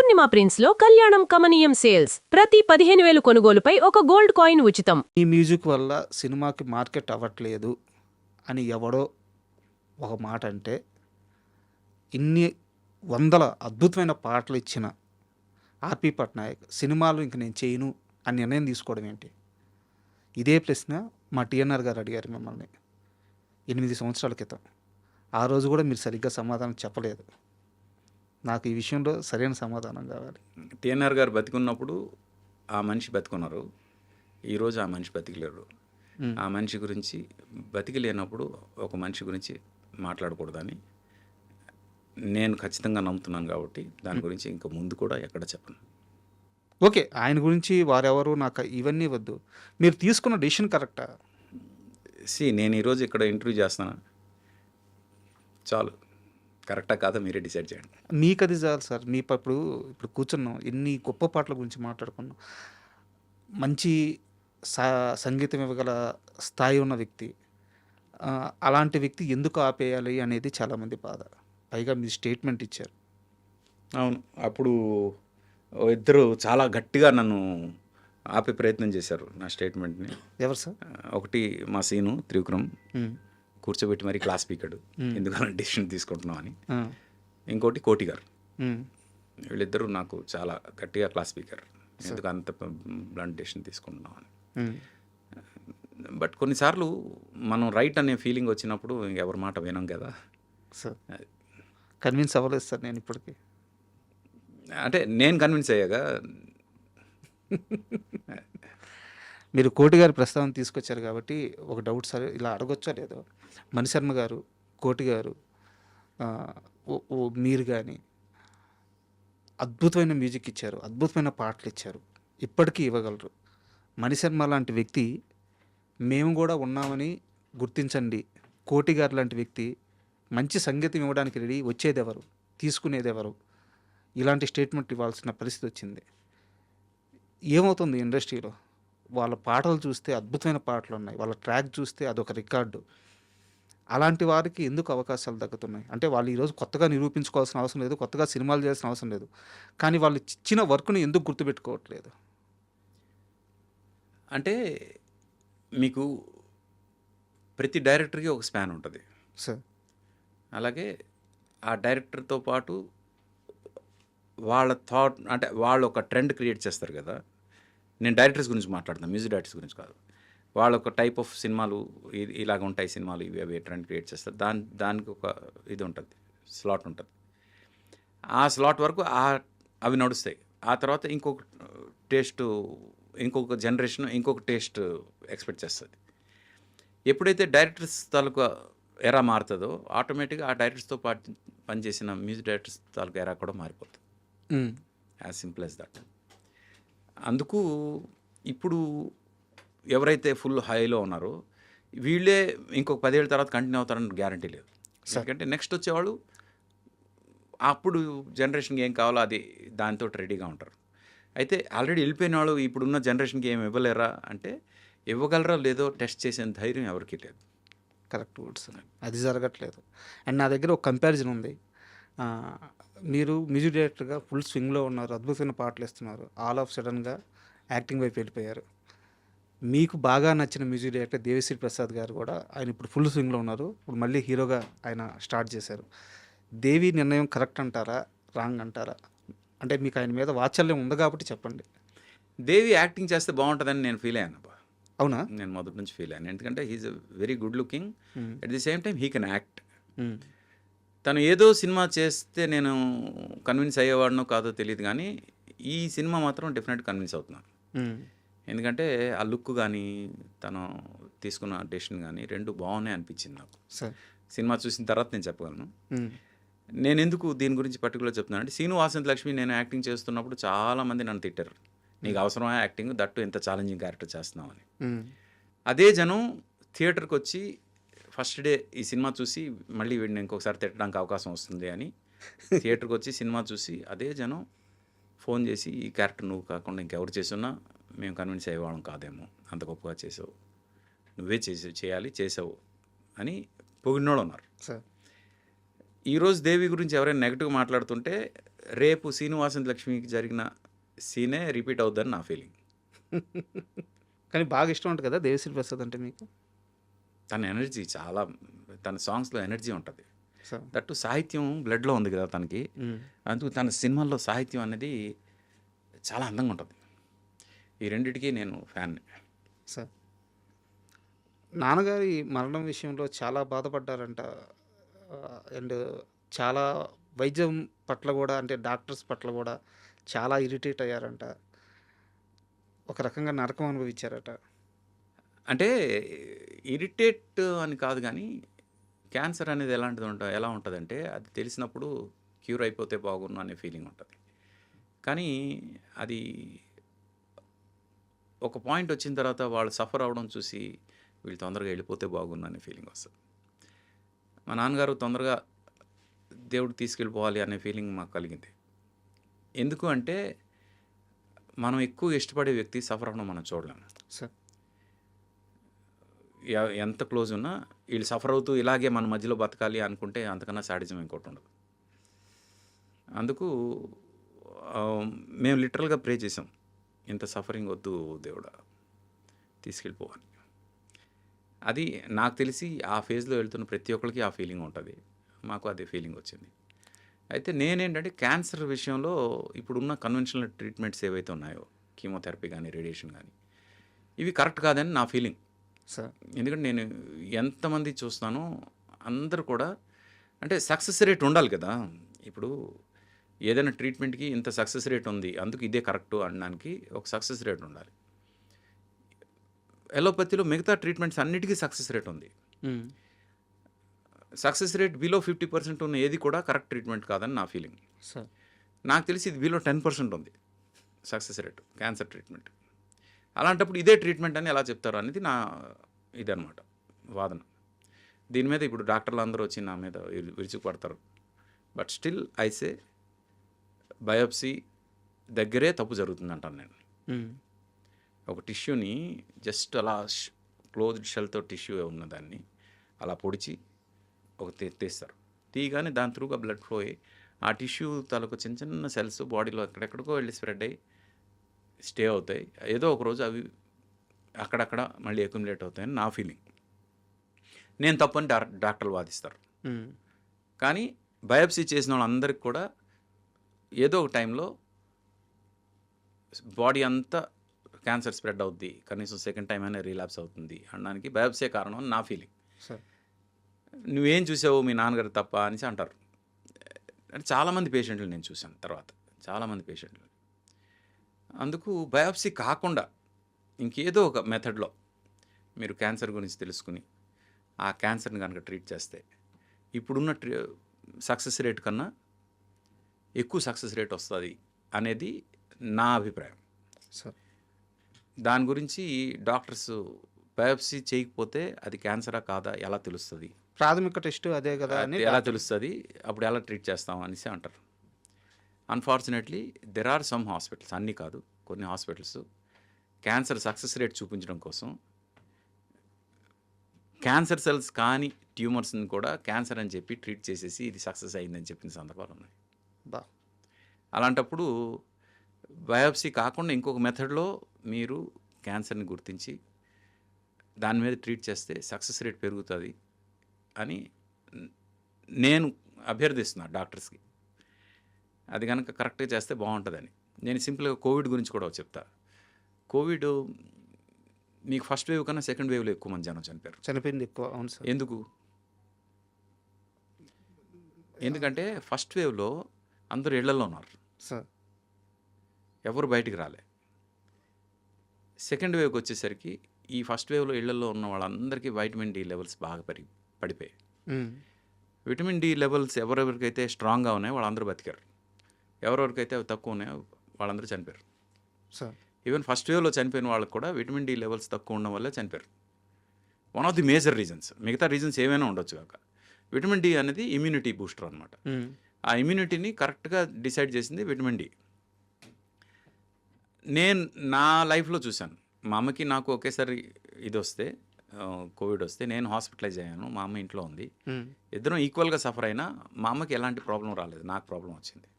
పూర్ణిమ prints లో కళ్యాణం కమనీయం సేల్స్ ప్రతి 15,000 కొనుగోలుపై ఒక గోల్డ్ కాయిన్ ఉచితం. ఈ మ్యూజిక్ వల్ల సినిమాకి మార్కెట్ అవ్వట్లేదు అని ఎవడో ఒక మాట అంటే, ఇన్ని వందల అద్భుతమైన పాటలు ఇచ్చిన ఆర్పి పట్నాయక్ సినిమాలు ఇంక నేను చేయను అని నిర్ణయం తీసుకోవడం ఏంటి? ఇదే ప్రశ్న మా టీఎన్ఆర్ గారు అడిగారు మిమ్మల్ని 8 సంవత్సరాల క్రితం. ఆ రోజు కూడా మీరు సరిగ్గా సమాధానం చెప్పలేదు. నాకు ఈ విషయంలో సరైన సమాధానం కావాలి. టీఎన్ఆర్ గారు బతికున్నప్పుడు ఆ మనిషి బతికున్నారు, ఈరోజు ఆ మనిషి బతికలేరు. ఆ మనిషి గురించి బతికిలేనప్పుడు ఒక మనిషి గురించి మాట్లాడకూడదని నేను ఖచ్చితంగా నమ్ముతున్నాను. కాబట్టి దాని గురించి ఇంకా ముందు కూడా ఎక్కడ చెప్పను. ఓకే, ఆయన గురించి వారెవరు నాకు ఇవన్నీ వద్దు. మీరు తీసుకున్న డెసిషన్ కరెక్టా? నేను ఈరోజు ఇక్కడ ఇంటర్వ్యూ చేస్తాను, చాలు. కరెక్టా కాదా మీరే డిసైడ్ చేయండి. మీకు అది చాలు సార్. మీ ఇప్పుడు కూర్చున్నాం, ఎన్ని గొప్ప పాటల గురించి మాట్లాడుకున్నాం. మంచి సంగీతం ఇవ్వగల స్థాయి ఉన్న వ్యక్తి, అలాంటి వ్యక్తి ఎందుకు ఆపేయాలి అనేది చాలామంది బాధ. పైగా మీరు స్టేట్మెంట్ ఇచ్చారు. అవును, అప్పుడు ఇద్దరు చాలా గట్టిగా నన్ను ఆపే ప్రయత్నం చేశారు నా స్టేట్మెంట్ని. ఎవరు సార్? ఒకటి మా సీను త్రివిక్రమ్ కూర్చోబెట్టి మరి క్లాస్ పీకాడు, ఎందుకన్నా డెసిషన్ తీసుకుంటున్నాం అని. ఇంకోటి కోటి గారు. వీళ్ళిద్దరూ నాకు చాలా గట్టిగా క్లాస్ పీకారు, ఎందుకు అంత బ్లంట్ డెసిషన్ తీసుకుంటున్నాం అని. బట్ కొన్నిసార్లు మనం రైట్ అనే ఫీలింగ్ వచ్చినప్పుడు ఎవరి మాట వినం కదా సార్. కన్విన్స్ అవ్వలేదు సార్ నేను ఇప్పటికీ. అంటే నేను కన్విన్స్ అయ్యాగా. మీరు కోటి గారి ప్రస్తావన తీసుకొచ్చారు కాబట్టి ఒక డౌట్ సార్, ఇలా అడగొచ్చా లేదో. మణిశర్మ గారు, కోటి గారు, మీరు కానీ అద్భుతమైన మ్యూజిక్ ఇచ్చారు, అద్భుతమైన పాటలు ఇచ్చారు, ఇప్పటికీ ఇవ్వగలరు. మణిశర్మ లాంటి వ్యక్తి మేము కూడా ఉన్నామని గుర్తించండి. కోటి గారు లాంటి వ్యక్తి మంచి సంగీతం ఇవ్వడానికి రెడీ, వచ్చేదెవరు, తీసుకునేదెవరు? ఇలాంటి స్టేట్మెంట్ ఇవ్వాల్సిన పరిస్థితి వచ్చింది. ఏమవుతుంది ఇండస్ట్రీలో? వాళ్ళ పాటలు చూస్తే అద్భుతమైన పాటలు ఉన్నాయి, వాళ్ళ ట్రాక్ చూస్తే అదొక రికార్డు. అలాంటి వారికి ఎందుకు అవకాశాలు దక్కుతున్నాయి? అంటే వాళ్ళు ఈరోజు కొత్తగా నిరూపించుకోవాల్సిన అవసరం లేదు, కొత్తగా సినిమాలు చేయాల్సిన అవసరం లేదు, కానీ వాళ్ళు ఇచ్చిన వర్క్ని ఎందుకు గుర్తుపెట్టుకోవట్లేదు? అంటే మీకు ప్రతి డైరెక్టర్కి ఒక స్పాన్ ఉంటుంది సార్. అలాగే ఆ డైరెక్టర్తో పాటు వాళ్ళ థాట్, అంటే వాళ్ళు ఒక ట్రెండ్ క్రియేట్ చేస్తారు కదా. నేను డైరెక్టర్స్ గురించి మాట్లాడుతాను, మ్యూజిక్ డైరెక్టర్స్ గురించి కాదు. వాళ్ళు ఒక టైప్ ఆఫ్ సినిమాలు ఇలాగ ఉంటాయి, సినిమాలు ఇవి అవి ట్రెండ్ క్రియేట్ చేస్తారు. దానికి ఒక ఇది ఉంటుంది, స్లాట్ ఉంటుంది. ఆ స్లాట్ వరకు అవి నడుస్తాయి. ఆ తర్వాత ఇంకొక టేస్ట్, ఇంకొక జనరేషన్ ఇంకొక టేస్ట్ ఎక్స్పెక్ట్ చేస్తుంది. ఎప్పుడైతే డైరెక్టర్స్ తాలూకా ఎరా మారుతుందో ఆటోమేటిక్గా ఆ డైరెక్టర్స్తో పాటు పనిచేసిన మ్యూజిక్ డైరెక్టర్స్ తాలూకా ఎరా కూడా మారిపోతుంది. As simple as that. అందుకు ఇప్పుడు ఎవరైతే ఫుల్ హైలో ఉన్నారో వీళ్ళే ఇంకొక 10 ఏళ్ళ తర్వాత కంటిన్యూ అవుతారని గ్యారంటీ లేదు. ఎందుకంటే నెక్స్ట్ వచ్చేవాళ్ళు అప్పుడు జనరేషన్కి ఏం కావాలో అది దాంతో రెడీగా ఉంటారు. అయితే ఆల్రెడీ వెళ్ళిపోయిన వాళ్ళు ఇప్పుడున్న జనరేషన్కి ఏం ఇవ్వలేరా అంటే, ఇవ్వగలరా లేదో టెస్ట్ చేసే ధైర్యం ఎవరికీ లేదు. కరెక్ట్ వర్డ్స్, అది జరగట్లేదు. అండ్ నా దగ్గర ఒక కంపారిజన్ ఉంది. మీరు మ్యూజిక్ డైరెక్టర్గా ఫుల్ స్వింగ్లో ఉన్నారు, అద్భుతమైన పాటలు ఇస్తున్నారు, ఆల్ ఆఫ్ సడన్గా యాక్టింగ్ వైపు వెళ్ళిపోయారు. మీకు బాగా నచ్చిన మ్యూజిక్ డైరెక్టర్ దేవిశ్రీ ప్రసాద్ గారు కూడా, ఆయన ఇప్పుడు ఫుల్ స్వింగ్లో ఉన్నారు, ఇప్పుడు మళ్ళీ హీరోగా ఆయన స్టార్ట్ చేశారు. దేవి నిర్ణయం కరెక్ట్ అంటారా, రాంగ్ అంటారా? అంటే మీకు ఆయన మీద వాత్సల్యం ఉంది కాబట్టి చెప్పండి. దేవి యాక్టింగ్ చేస్తే బాగుంటుందని నేను ఫీల్ అయ్యాను. అవునా? నేను మొదటి నుంచి ఫీల్ అయ్యాను, ఎందుకంటే he is a very good looking, at the same time he can act. తను ఏదో సినిమా చేస్తే నేను కన్విన్స్ అయ్యేవాడినో కాదో తెలియదు, కానీ ఈ సినిమా మాత్రం డెఫినెట్ కన్విన్స్ అవుతున్నాను. ఎందుకంటే ఆ లుక్ కానీ తను తీసుకున్న డెసిషన్ కానీ రెండు బాగున్నాయి అనిపించింది నాకు. సినిమా చూసిన తర్వాత నేను చెప్పగలను. నేను ఎందుకు దీని గురించి పర్టికులర్ చెప్తున్నాను అంటే, సీను వాసంతి లక్ష్మి నేను యాక్టింగ్ చేస్తున్నప్పుడు చాలామంది నన్ను తిట్టారు, నీకు అవసరమా యాక్టింగ్, దట్టు ఎంత ఛాలెంజింగ్ క్యారెక్టర్ చేస్తున్నావు అని. అదే జనం థియేటర్కి వచ్చి ఫస్ట్ డే ఈ సినిమా చూసి మళ్ళీ వీడిని ఇంకొకసారి తిట్టడానికి అవకాశం వస్తుంది అని థియేటర్కి వచ్చి సినిమా చూసి అదే జనం ఫోన్ చేసి, ఈ క్యారెక్టర్ నువ్వు కాకుండా ఇంకెవరు చేస్తున్నా మేము కన్విన్స్ అయ్యేవాళ్ళం కాదేమో, అంత గొప్పగా చేసావు, నువ్వే చేసావు అని పొగిడినోడు ఉన్నారు. ఈరోజు దేవి గురించి ఎవరైనా నెగిటివ్ మాట్లాడుతుంటే రేపు శ్రీనివాసన్ లక్ష్మికి జరిగిన సీనే రిపీట్ అవుద్దని నా ఫీలింగ్. కానీ బాగా ఇష్టం ఉంటుంది కదా దేవిశ్రీ ప్రసాద్ అంటే మీకు? తన ఎనర్జీ చాలా, తన సాంగ్స్‌లో ఎనర్జీ ఉంటది. సో దట్టు సాహిత్యం బ్లడ్‌లో ఉంది కదా తనకి. అందుకు తన సినిమాల్లో సాహిత్యం అనేది చాలా అందంగా ఉంటది. ఈ రెండిటికి నేను ఫ్యాన్‌ని. సార్ నాన్నగారి మరణం విషయంలో చాలా బాధపడ్డారంట. అండ్ చాలా వైద్యం పట్ల కూడా అంటే డాక్టర్స్ పట్ల కూడా చాలా ఇరిటేట్ అయ్యారంట. ఒక రకంగా నరకం అనుభవించారట. అంటే ఇరిటేట్ అని కాదు గానీ, క్యాన్సర్ అనేది ఎలా ఉంటదంటే, అది తెలిసినప్పుడు క్యూర్ అయిపోతే బాగున్ను అనే ఫీలింగ్ ఉంటది. కానీ అది ఒక పాయింట్ వచ్చిన తర్వాత వాళ్ళు సఫర్ అవ్వడం చూసి, వీళ్ళు తొందరగా వెళ్ళిపోతే బాగున్ను అనే ఫీలింగ్ వస్తది. మా నాన్నగారు తొందరగా దేవుడు తీసుకెళ్ళిపోవాలి అనే ఫీలింగ్ మాకు కలిగింది. ఎందుకు అంటే, మనం ఎక్కువ ఇష్టపడే వ్యక్తి సఫర్ అవ్వడం మనం చూడలేము. సార్ ఎంత క్లోజ్ ఉన్నా వీళ్ళు సఫర్ అవుతూ ఇలాగే మన మధ్యలో బతకాలి అనుకుంటే అంతకన్నా సాడిజం ఇంకోటి ఉండదు. అందుకు మేము లిటరల్గా ప్రే చేసాం, ఇంత సఫరింగ్ వద్దు దేవుడా, తీసుకెళ్ళిపోవాలి. అది నాకు తెలిసి ఆ ఫేజ్లో వెళ్తున్న ప్రతి ఒక్కరికి ఆ ఫీలింగ్ ఉంటుంది. మాకు అదే ఫీలింగ్ వచ్చింది. అయితే నేనేంటంటే క్యాన్సర్ విషయంలో ఇప్పుడున్న కన్వెన్షనల్ ట్రీట్మెంట్స్ ఏవైతే ఉన్నాయో, కీమోథెరపీ కానీ రేడియేషన్ కానీ, ఇవి కరెక్ట్ కాదని నా ఫీలింగ్. సార్ ఎందుకంటే నేను ఎంతమంది చూస్తున్నానో అందరూ కూడా అంటే సక్సెస్ రేట్ ఉండాలి కదా. ఇప్పుడు ఏదైనా ట్రీట్మెంట్కి ఇంత సక్సెస్ రేట్ ఉంది, అందుకు ఇదే కరెక్టు అనడానికి ఒక సక్సెస్ రేట్ ఉండాలి. ఎలోపతిలో మిగతా ట్రీట్మెంట్స్ అన్నిటికీ సక్సెస్ రేట్ ఉంది. సక్సెస్ రేట్ బిలో 50% ఉన్న ఏది కూడా కరెక్ట్ ట్రీట్మెంట్ కాదని నా ఫీలింగ్. సార్ నాకు తెలిసి ఇది బిలో 10% ఉంది సక్సెస్ రేట్ క్యాన్సర్ ట్రీట్మెంట్. అలాంటప్పుడు ఇదే ట్రీట్మెంట్ అని ఎలా చెప్తారు అనేది నా ఇదనమాట వాదన. దీని మీద ఇప్పుడు డాక్టర్లు అందరూ వచ్చి నా మీద విరుచుకుపడతారు. బట్ స్టిల్ ఐసే బయోప్సీ దగ్గరే తప్పు జరుగుతుంది అంటాను నేను. ఒక టిష్యూని జస్ట్ అలా క్లోజ్డ్ షెల్తో టిష్యూ ఉన్నదాన్ని అలా పొడిచి ఒక తీస్తారు. తీయగానే దాని త్రూగా బ్లడ్ ఫ్లో అయ్యి ఆ టిష్యూ తాలూకు చిన్న చిన్న సెల్స్ బాడీలో ఎక్కడెక్కడికో వెళ్ళి స్ప్రెడ్ అయ్యి స్టే అవుతాయి. ఏదో ఒక రోజు అవి అక్కడక్కడ మళ్ళీ అక్యుములేట్ అవుతాయని నా ఫీలింగ్. నేను తప్పని డాక్టర్లు వాదిస్తారు. కానీ బయోప్సీ చేసిన వాళ్ళందరికీ కూడా ఏదో ఒక టైంలో బాడీ అంతా క్యాన్సర్ స్ప్రెడ్ అవుద్ది, కనీసం సెకండ్ టైం అయినా రీలాప్స్ అవుతుంది అనడానికి బయోప్సీ కారణం అని నా ఫీలింగ్. సార్ నువ్వేం చూసావు మీ నాన్నగారు తప్ప అనేసి అంటారు. అంటే చాలామంది పేషెంట్లు నేను చూశాను తర్వాత, చాలామంది పేషెంట్లు. అందుకు బయాప్సీ కాకుండా ఇంకేదో ఒక మెథడ్లో మీరు క్యాన్సర్ గురించి తెలుసుకుని ఆ క్యాన్సర్ని కనుక ట్రీట్ చేస్తే ఇప్పుడున్న సక్సెస్ రేట్ కన్నా ఎక్కువ సక్సెస్ రేట్ వస్తుంది అనేది నా అభిప్రాయం. సార్ దాని గురించి డాక్టర్స్ బయాప్సీ చేయకపోతే అది క్యాన్సరా కాదా ఎలా తెలుస్తుంది, ప్రాథమిక టెస్ట్ అదే కదా అని ఎలా తెలుస్తుంది, అప్పుడు ఎలా ట్రీట్ చేస్తాం అనేసి అంటారు. Unfortunately there are some hospitals, అన్నీ కాదు, కొన్ని హాస్పిటల్స్ క్యాన్సర్ సక్సెస్ రేట్ చూపించడం కోసం క్యాన్సర్ సెల్స్ కానీ ట్యూమర్స్ని కూడా క్యాన్సర్ అని చెప్పి ట్రీట్ చేసేసి ఇది సక్సెస్ అయిందని చెప్పిన సందర్భాలు ఉన్నాయి. బా అలాంటప్పుడు బయాప్సీ కాకుండా ఇంకొక మెథడ్లో మీరు క్యాన్సర్ని గుర్తించి దాని మీద ట్రీట్ చేస్తే సక్సెస్ రేట్ పెరుగుతుంది అని నేను అభ్యర్థిస్తున్నాను డాక్టర్స్కి. అది కనుక కరెక్ట్గా చేస్తే బాగుంటుందని. నేను సింపుల్గా కోవిడ్ గురించి కూడా చెప్తా. కోవిడ్ మీకు ఫస్ట్ వేవ్ కన్నా సెకండ్ వేవ్లో ఎక్కువ మంది జనం చనిపోయారు. చనిపోయింది ఎక్కువ. అవును సార్. ఎందుకంటే ఫస్ట్ వేవ్లో అందరూ ఇళ్లలో ఉన్నారు సార్. ఎవరు బయటికి రాలే. సెకండ్ వేవ్కి వచ్చేసరికి ఈ ఫస్ట్ వేవ్లో ఇళ్లలో ఉన్న వాళ్ళందరికీ వైటమిన్ డి లెవెల్స్ బాగా పడిపోయాయి. విటమిన్ డి లెవెల్స్ ఎవరెవరికైతే స్ట్రాంగ్గా ఉన్నాయో వాళ్ళందరూ బతికారు, ఎవరెవరికైతే అవి తక్కువ ఉన్నాయో వాళ్ళందరూ చనిపోయారు. సార్ ఈవెన్ ఫస్ట్ వేవ్లో చనిపోయిన వాళ్ళకి కూడా విటమిన్ డి లెవెల్స్ తక్కువ ఉండడం వల్లే చనిపోయారు. One of the major reasons. మిగతా రీజన్స్ ఏమైనా ఉండొచ్చు కాక విటమిన్ డి అనేది ఇమ్యూనిటీ బూస్టర్ అనమాట. ఆ ఇమ్యూనిటీని కరెక్ట్గా డిసైడ్ చేసింది విటమిన్ డి. నేను నా లైఫ్లో చూశాను. మా అమ్మకి నాకు ఒకేసారి ఇది వస్తే కోవిడ్ వస్తే నేను హాస్పిటలైజ్ అయ్యాను, మా అమ్మ ఇంట్లో ఉంది. ఇద్దరం ఈక్వల్గా సఫర్ అయినా మా అమ్మకి ఎలాంటి ప్రాబ్లం రాలేదు, నాకు ప్రాబ్లం వచ్చింది.